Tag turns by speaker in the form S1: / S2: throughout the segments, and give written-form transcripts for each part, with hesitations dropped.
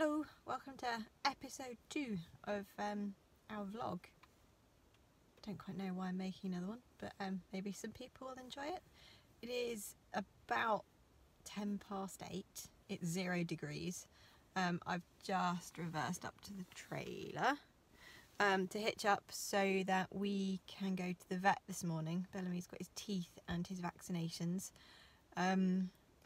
S1: Hello, welcome to episode 2 of our vlog. Don't quite know why I'm making another one, but maybe some people will enjoy it. It is about 10 past 8. It's 0 degrees. I've just reversed up to the trailer to hitch up so that we can go to the vet this morning. Bellamy's got his teeth and his vaccinations.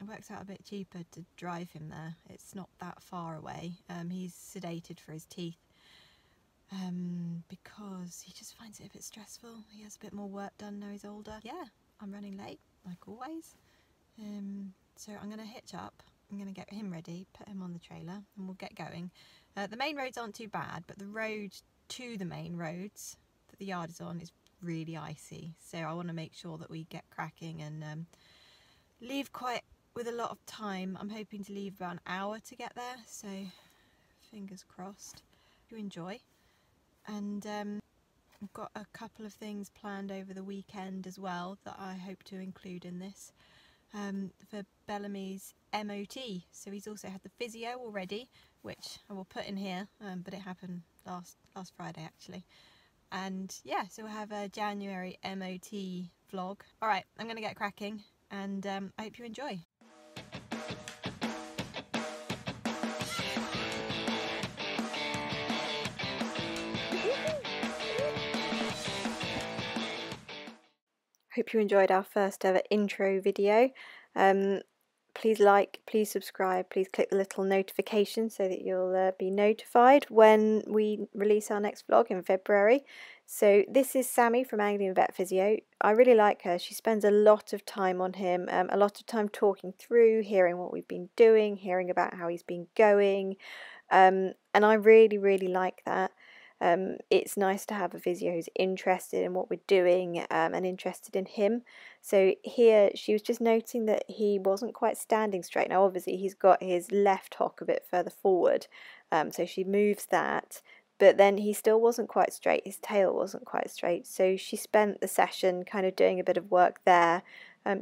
S1: It works out a bit cheaper to drive him there. It's not that far away. He's sedated for his teeth because he just finds it a bit stressful. He has a bit more work done now he's older. Yeah, I'm running late like always. So I'm going to hitch up. I'm going to get him ready, put him on the trailer, and we'll get going. The main roads aren't too bad, but the road to the main roads that the yard is on is really icy. So I want to make sure that we get cracking and leave quite with a lot of time. I'm hoping to leave about an hour to get there, so fingers crossed. You enjoy. And I've got a couple of things planned over the weekend as well that I hope to include in this for Bellamy's MOT. So he's also had the physio already, which I will put in here, but it happened last Friday actually. And yeah, so we'll have a January MOT vlog. Alright, I'm going to get cracking and I hope you enjoy. Hope you enjoyed our first ever intro video. Please like, please subscribe, please click the little notification so that you'll be notified when we release our next vlog in February. So this is Sammy from Anglian Vet Physio. I really like her. She spends a lot of time on him, a lot of time talking through, hearing what we've been doing, hearing about how he's been going, and I really like that. It's nice to have a physio who's interested in what we're doing and interested in him. So here she was just noting that he wasn't quite standing straight. Now obviously he's got his left hock a bit further forward, so she moves that, but then he still wasn't quite straight. His tail wasn't quite straight, so she spent the session kind of doing a bit of work there.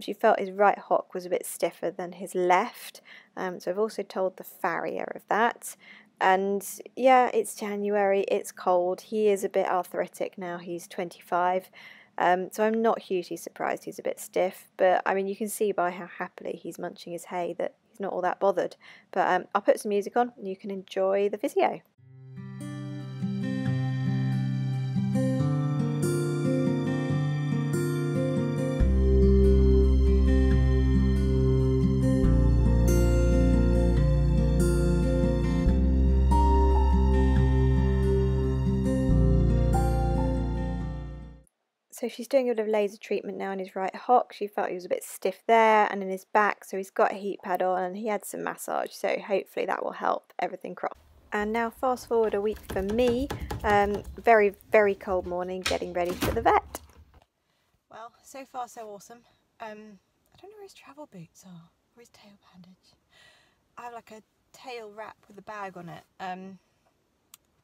S1: She felt his right hock was a bit stiffer than his left, so I've also told the farrier of that. And yeah, it's January, it's cold, he is a bit arthritic now, he's 25, so I'm not hugely surprised he's a bit stiff, but I mean you can see by how happily he's munching his hay that he's not all that bothered. But I'll put some music on and you can enjoy the physio. So she's doing a bit of laser treatment now in his right hock. She felt he was a bit stiff there and in his back, so he's got a heat pad on and he had some massage, so hopefully that will help everything crop. And now fast forward a week for me, very cold morning, getting ready for the vet. Well, so far so awesome. I don't know where his travel boots are, or his tail bandage. I have like a tail wrap with a bag on it. I've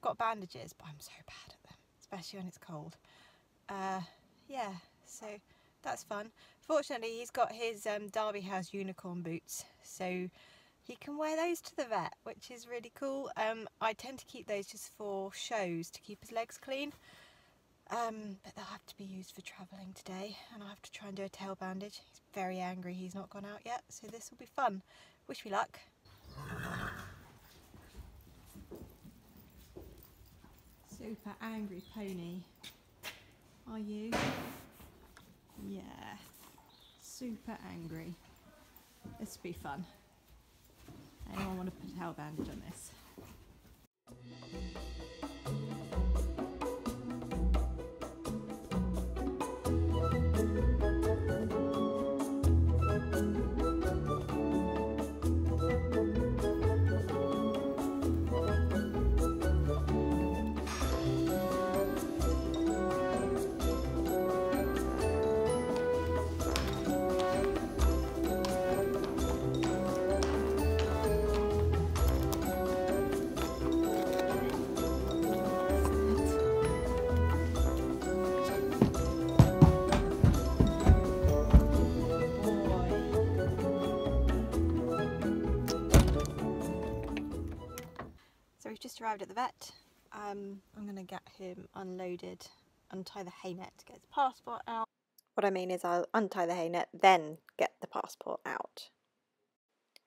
S1: got bandages, but I'm so bad at them, especially when it's cold. Yeah, so that's fun. Fortunately, he's got his Derby House unicorn boots, so he can wear those to the vet, which is really cool. I tend to keep those just for shows to keep his legs clean, but they'll have to be used for travelling today, and I'll have to try and do a tail bandage. He's very angry he's not gone out yet, so this will be fun. Wish me luck. Super angry pony. Are you? Yeah, super angry. This will be fun. Anyone want to put a tail bandage on this? we've just arrived at the vet. I'm going to get him unloaded, untie the hay net to get his passport out. What I mean is I'll untie the hay net, then get the passport out.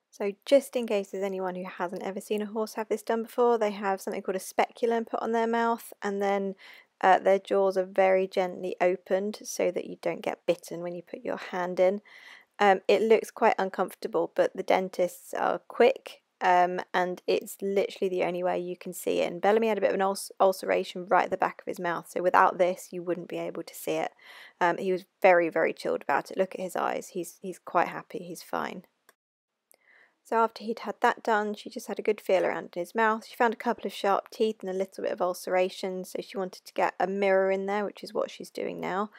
S1: So just in case there's anyone who hasn't ever seen a horse have this done before, they have something called a speculum put on their mouth, and then their jaws are very gently opened so that you don't get bitten when you put your hand in. It looks quite uncomfortable, but the dentists are quick, and it's literally the only way you can see it. And Bellamy had a bit of an ulceration right at the back of his mouth, so without this you wouldn't be able to see it. He was very, very chilled about it. Look at his eyes. He's quite happy. He's fine. So after he'd had that done, she just had a good feel around in his mouth. She found a couple of sharp teeth and a little bit of ulceration, so she wanted to get a mirror in there, which is what she's doing now.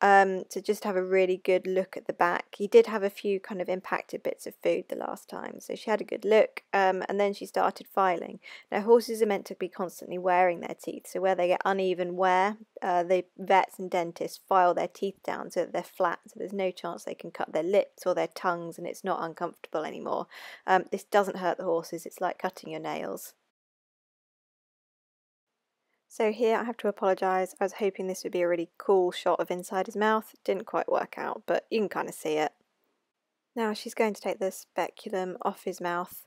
S1: To just have a really good look at the back. He did have a few kind of impacted bits of food the last time, so she had a good look, and then she started filing. Now horses are meant to be constantly wearing their teeth, so where they get uneven wear, the vets and dentists file their teeth down so that they're flat, so there's no chance they can cut their lips or their tongues and it's not uncomfortable anymore. This doesn't hurt the horses, it's like cutting your nails. So here I have to apologise, I was hoping this would be a really cool shot of inside his mouth. It didn't quite work out, but you can kind of see it. Now she's going to take the speculum off his mouth,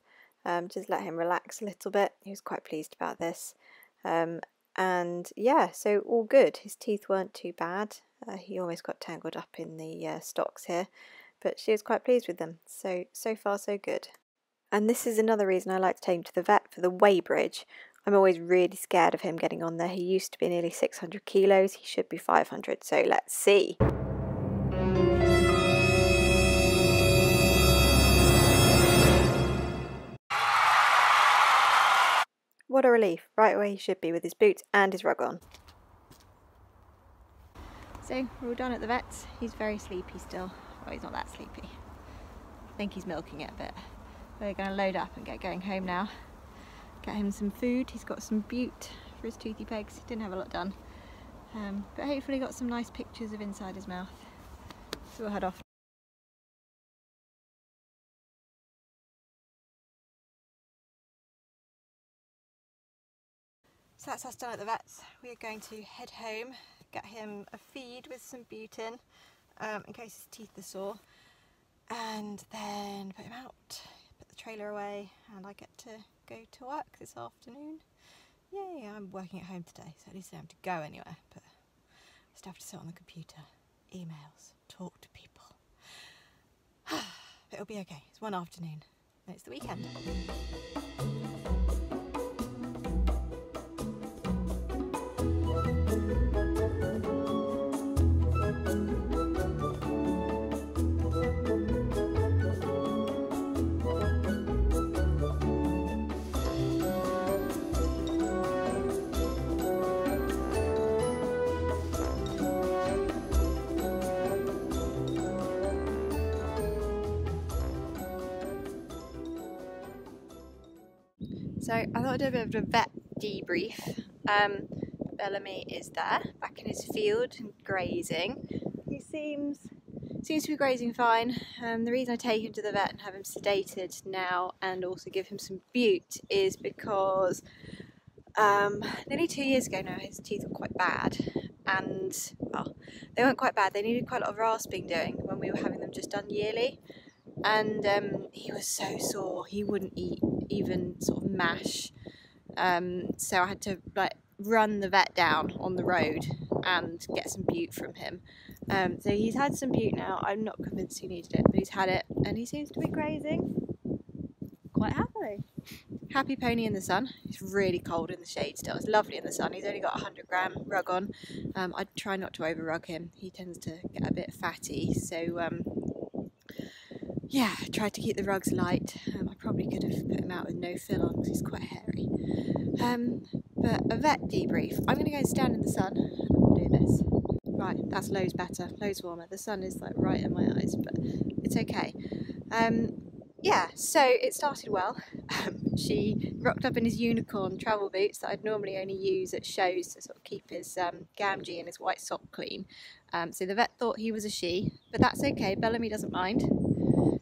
S1: just let him relax a little bit. He was quite pleased about this. And yeah, so all good. His teeth weren't too bad. He almost got tangled up in the stocks here, but she was quite pleased with them. So far so good. And this is another reason I like to take him to the vet for the weighbridge. I'm always really scared of him getting on there. He used to be nearly 600 kilos, he should be 500, so let's see. What a relief, right where he should be with his boots and his rug on. So we're all done at the vet's. He's very sleepy still. Well, he's not that sleepy. I think he's milking it a bit. We're going to load up and get going home now. Get him some food. He's got some bute for his toothy pegs. He didn't have a lot done, but hopefully got some nice pictures of inside his mouth. So we'll head off. So that's us done at the vet's. We are going to head home, get him a feed with some bute in case his teeth are sore, and then put him out, put the trailer away, and I get to go to work this afternoon. Yay, I'm working at home today, so at least I don't have to go anywhere, but I still have to sit on the computer, emails, talk to people. But it'll be okay. It's one afternoon and it's the weekend. So I thought I'd do a bit of a vet debrief. Bellamy is there, back in his field, grazing. He seems to be grazing fine. The reason I take him to the vet and have him sedated now and also give him some bute is because nearly 2 years ago now his teeth were quite bad, and well, they weren't quite bad, they needed quite a lot of rasping doing when we were having them just done yearly. And he was so sore, he wouldn't eat even sort of mash, so I had to like run the vet down on the road and get some bute from him. So he's had some bute now. I'm not convinced he needed it, but he's had it and he seems to be grazing quite happily. Happy pony in the sun. It's really cold in the shade still. It's lovely in the sun. He's only got a 100-gram rug on. I try not to over rug him. He tends to get a bit fatty, so yeah, I tried to keep the rugs light. I probably could have put him out with no fill on because he's quite hairy. But a vet debrief. I'm going to go and stand in the sun and I'll do this. Right, that's loads better, loads warmer. The sun is like right in my eyes, but it's okay. Yeah, so it started well. She rocked up in his unicorn travel boots that I'd normally only use at shows to sort of keep his gamgee and his white sock clean. So the vet thought he was a she, but that's okay, Bellamy doesn't mind.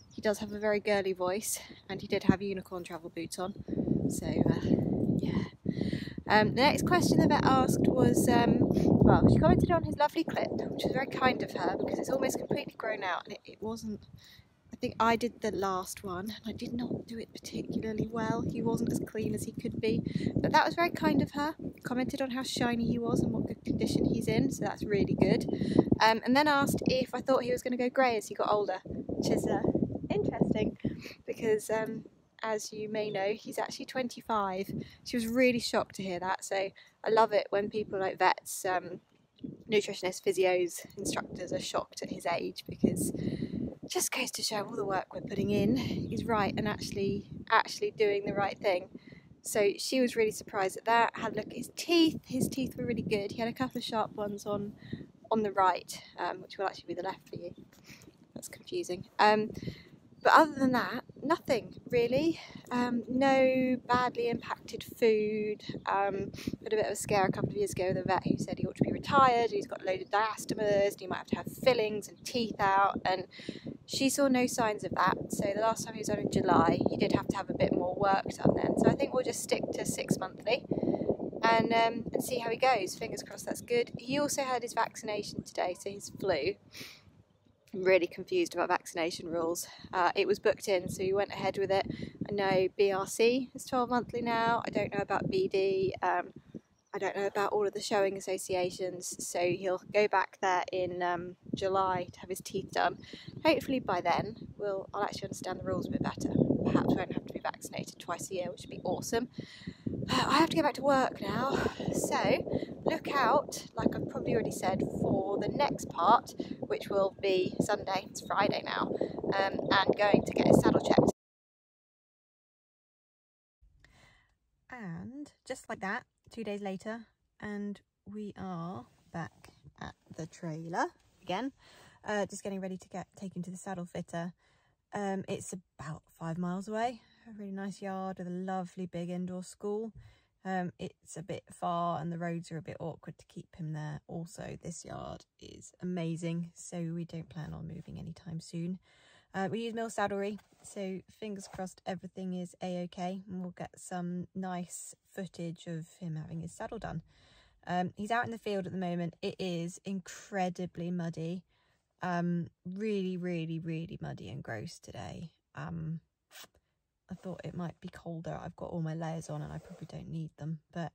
S1: He does have a very girly voice, and he did have unicorn travel boots on. So yeah. The next question the vet asked was, well, she commented on his lovely clip, which was very kind of her because it's almost completely grown out, and it wasn't. I think I did the last one and I did not do it particularly well. He wasn't as clean as he could be, but that was very kind of her. Commented on how shiny he was and what good condition he's in, so that's really good. And then asked if I thought he was going to go grey as he got older, which is interesting because as you may know, he's actually 25. She was really shocked to hear that, so I love it when people like vets, nutritionists, physios, instructors are shocked at his age, because it just goes to show all the work we're putting in is right and actually doing the right thing. So she was really surprised at that. Had a look at his teeth. His teeth were really good. He had a couple of sharp ones on the right, which will actually be the left for you. That's confusing. But other than that, nothing really. No badly impacted food. Had a bit of a scare a couple of years ago with a vet who said he ought to be retired. He's got loaded diastemas, and he might have to have fillings and teeth out, and she saw no signs of that. So the last time he was on in July, he did have to have a bit more work done then. So I think we'll just stick to 6 monthly and see how he goes. Fingers crossed that's good. He also had his vaccination today, so his flu. I'm really confused about vaccination rules. It was booked in, so we went ahead with it. I know BRC is 12 monthly now. I don't know about BD. I don't know about all of the showing associations, so he'll go back there in July to have his teeth done. Hopefully by then I'll actually understand the rules a bit better. Perhaps won't have to be vaccinated twice a year, which would be awesome. I have to get back to work now, so look out, like I've probably already said, for the next part, which will be Sunday. It's Friday now, and going to get his saddle checked. And just like that, 2 days later, and we are back at the trailer again, just getting ready to get taken to the saddle fitter. It's about 5 miles away, a really nice yard with a lovely big indoor school. It's a bit far and the roads are a bit awkward to keep him there. Also, this yard is amazing, so we don't plan on moving anytime soon. We use Mill Saddlery, so fingers crossed everything is a-okay, and we'll get some nice footage of him having his saddle done. He's out in the field at the moment. It is incredibly muddy, really muddy and gross today. I thought it might be colder. I've got all my layers on and I probably don't need them, but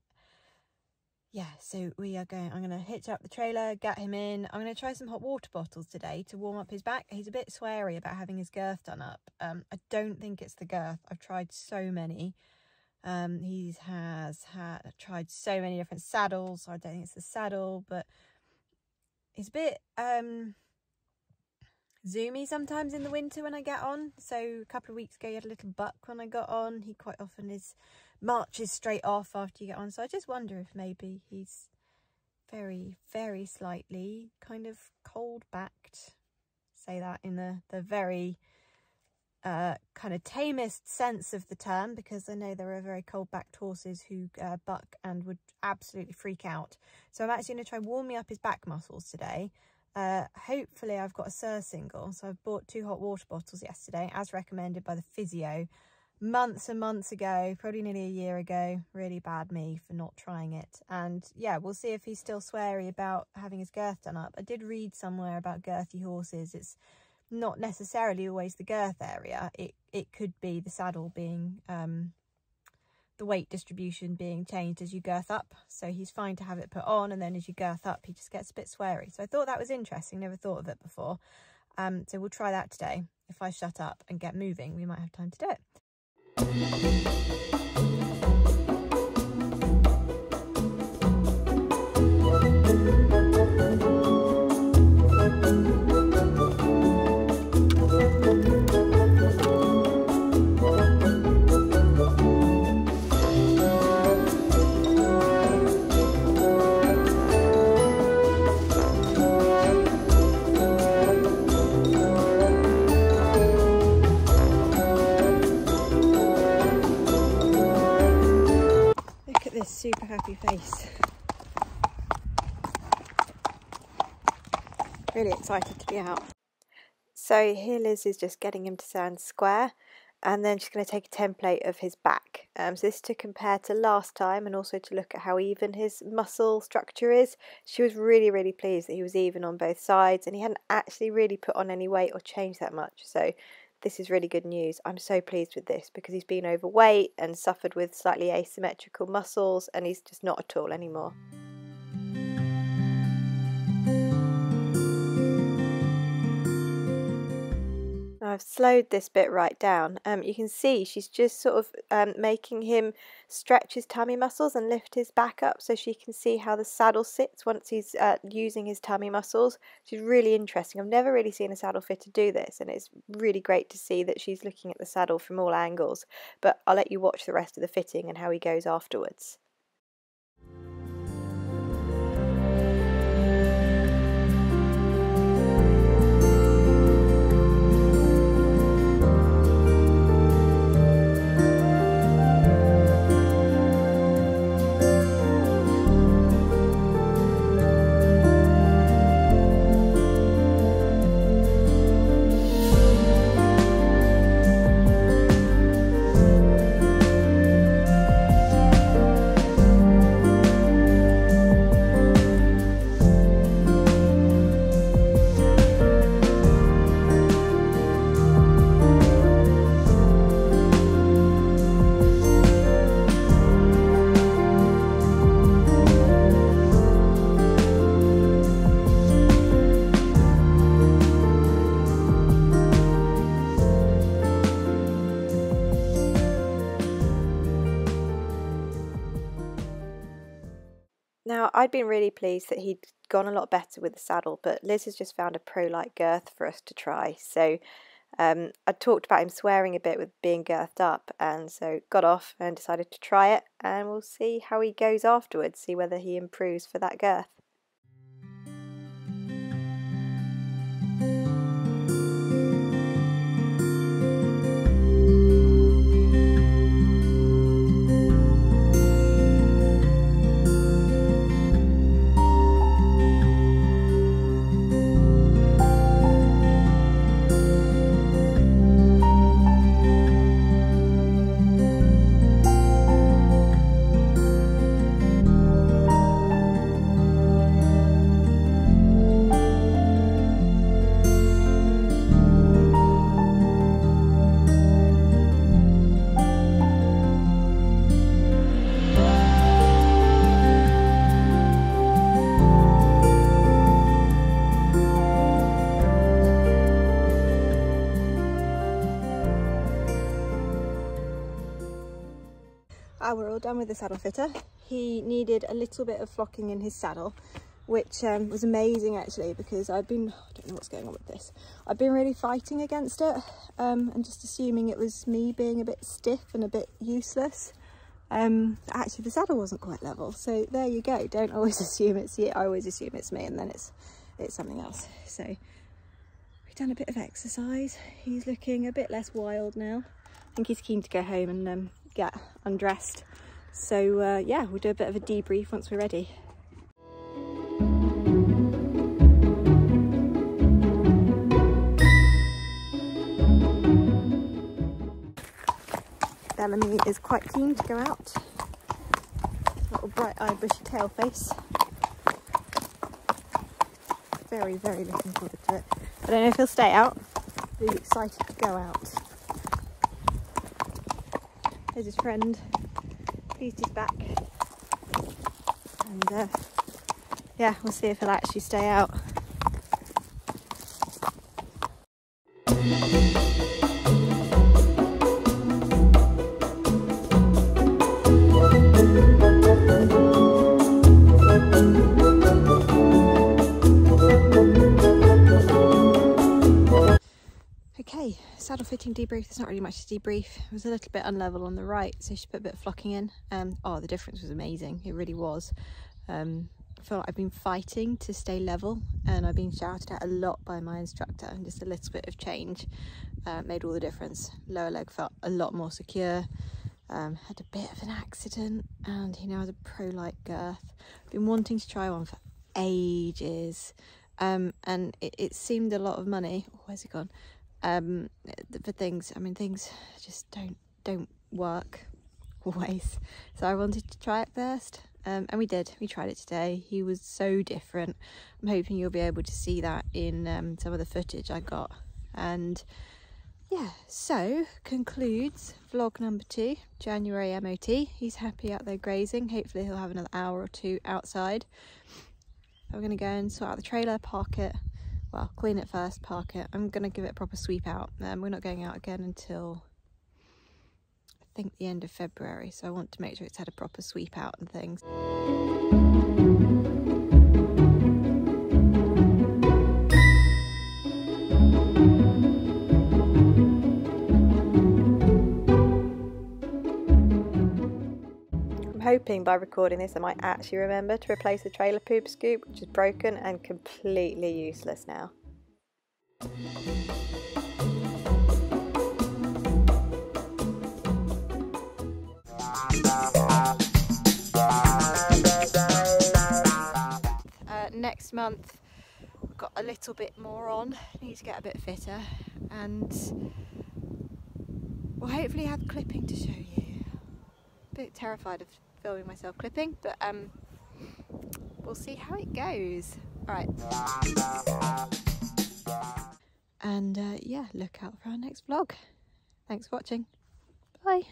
S1: yeah, so I'm going to hitch up the trailer, get him in. I'm going to try some hot water bottles today to warm up his back. He's a bit sweary about having his girth done up. I don't think it's the girth. I've tried so many. He has tried so many different saddles, so I don't think it's the saddle, but he's a bit zoomy sometimes in the winter when I get on. So a couple of weeks ago he had a little buck when I got on. He quite often marches straight off after you get on, so I just wonder if maybe he's very slightly kind of cold backed. Say that in the very kind of tamest sense of the term, because I know there are very cold backed horses who buck and would absolutely freak out. So I'm actually going to try warming up his back muscles today. Hopefully I've got a surcingle, so I've bought 2 hot water bottles yesterday as recommended by the physio months and months ago, probably nearly a year ago. Really bad me for not trying it. And yeah, we'll see if he's still sweary about having his girth done up. I did read somewhere about girthy horses. It's not necessarily always the girth area. It could be the saddle being the weight distribution being changed as you girth up. So he's fine to have it put on, and then as you girth up he just gets a bit sweary. So I thought that was interesting, never thought of it before. So we'll try that today. If I shut up and get moving, we might have time to do it. Super happy face. Really excited to be out. So here Liz is just getting him to stand square, and then she's going to take a template of his back. So this is to compare to last time, and also to look at how even his muscle structure is. She was really pleased that he was even on both sides, and he hadn't actually really put on any weight or changed that much. So this is really good news. I'm so pleased with this, because he's been overweight and suffered with slightly asymmetrical muscles, and he's just not at all anymore. I've slowed this bit right down. You can see she's just sort of making him stretch his tummy muscles and lift his back up, so she can see how the saddle sits once he's using his tummy muscles. She's really interesting. I've never really seen a saddle fitter do this, and it's really great to see that she's looking at the saddle from all angles. But I'll let you watch the rest of the fitting and how he goes afterwards. Now, I'd been really pleased that he'd gone a lot better with the saddle, but Liz has just found a pro-light girth for us to try. So I talked about him swearing a bit with being girthed up, and so got off and decided to try it, and we'll see how he goes afterwards, see whether he improves for that girth. We're all done with the saddle fitter. He needed a little bit of flocking in his saddle, which was amazing actually, because I don't know what's going on with this. I've been really fighting against it and just assuming it was me being a bit stiff and a bit useless. Actually the saddle wasn't quite level, so there you go. Don't always assume it's you. I always assume it's me, and then it's something else. So we've done a bit of exercise. He's looking a bit less wild now. I think he's keen to go home and get undressed. So yeah, we'll do a bit of a debrief once we're ready. Bellamy is quite keen to go out. Little bright-eyed bushy tail face. Very looking forward to it. I don't know if he'll stay out, but he's excited to go out. There's his friend, pleased he's back, and yeah, we'll see if he'll actually stay out. Okay, saddle fitting debrief. There's not really much to debrief. It was a little bit unlevel on the right, so she put a bit of flocking in. Oh, the difference was amazing. It really was. I feel like I've been fighting to stay level, and I've been shouted at a lot by my instructor, and just a little bit of change made all the difference. Lower leg felt a lot more secure. Had a bit of an accident, and he now has a pro-light girth. I've been wanting to try one for ages, and it seemed a lot of money. Oh, where's it gone? for things. I mean, things just don't work always, so I wanted to try it first, and we tried it today. He was so different. I'm hoping you'll be able to see that in some of the footage I got. And yeah, so concludes vlog number 2, January MOT. He's happy out there grazing. Hopefully he'll have another hour or 2 outside. I'm going to go and sort out the trailer, park it, well, clean it first, park it. I'm going to give it a proper sweep out. We're not going out again until I think the end of February, so I want to make sure it's had a proper sweep out and things. Hoping by recording this I might actually remember to replace the trailer poop scoop, which is broken and completely useless now. Next month I've got a little bit more on, need to get a bit fitter, and we'll hopefully have clipping to show you. A bit terrified of filming myself clipping, but we'll see how it goes. Alright. And yeah, look out for our next vlog. Thanks for watching. Bye.